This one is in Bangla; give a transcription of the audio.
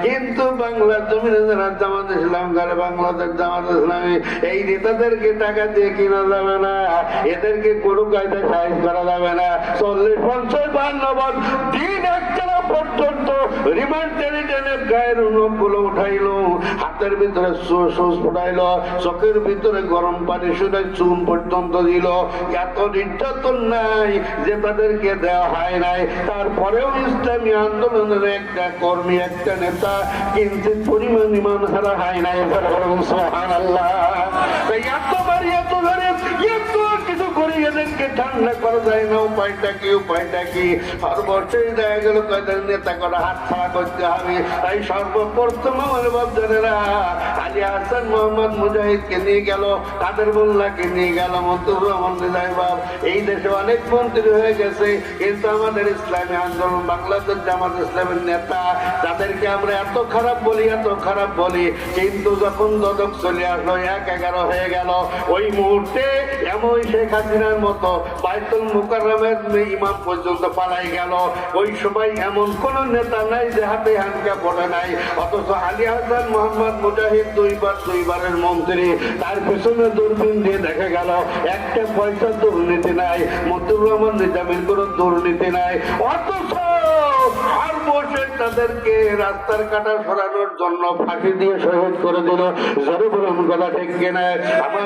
কিন্তু বাংলার জমিনে যারা জামাত ইসলাম করে, বাংলাদেশ জামাত ইসলামী, এই নেতাদেরকে টাকা দিয়ে কিনা যাবে না, এদেরকে কোনো কায়দায় সাহায্য করা যাবে না। 40-50-52 দিন একটানা পর্যন্ত রিমান্ডে টেনে গায়ের নখগুলো উঠাইলো, হাতের ভিতরে সুচ ফুটাইলো, চোখের ভিতরে গরম পানি শুনে চুন পর্যন্ত দিল। এত নির্যাতন নাই যে তাদেরকে দেওয়া হয় নাই। তারপরেও ইসলামী আন্দোলনের একটা কর্মী, একটা নেতা কিঞ্চিত পরিমাণ ইমান হারা হয় নাই। সুবহানাল্লাহ। এতবার এত ধরে এত কিছু করে এদেরকে ঠান্ডা করা যায় না। উপায়টা কি? উপায়টা কি? সর্বশেষ দেখা গেল কয়েকজন নেতা করে হাত ছাড়া করতে হবে। তাই সর্বপ্রথম আমার বাচ্চারা আলী হাসান মোহাম্মদ মুজাহিদকে নিয়ে গেল, কাদের মোল্লাকে নিয়ে গেল, মন্তুর রহমান নিজামীবাগ। এই দেশে অনেক মন্ত্রী হয়ে গেছে, কিন্তু আমাদের ইসলামী আন্দোলন বাংলাদেশ জামাত ইসলামের নেতা, তাদেরকে আমরা এত খারাপ বলি, এত খারাপ বলি, কিন্তু যখন দদক চলে আসলো 1-11 হয়ে গেল, ওই মুহূর্তে এমন শেখ হাসিনার মতো বাইতুল মুকাররমের ইমাম পর্যন্ত পালাই গেল। ওই সময় এমন কোন নেতা নাই যে হাতে হানকা পড়ে নাই। অথচ আলী হাসান মোহাম্মদ মুজাহিদ দুইবারের মন্ত্রী, তার পেছনে দূরবীন দিয়ে দেখা গেল একটা পয়সা দুর্নীতি নাই, মতিউর রহমান নিজামীর কোন দুর্নীতি নাই। অথচ সর্বশেষ তাদেরকে রাস্তার কাটা সরানোর জন্য ফাঁসি দিয়ে শহীদ করে দিল। জোরে বলুন, কথা ঠিক কিনা? আমার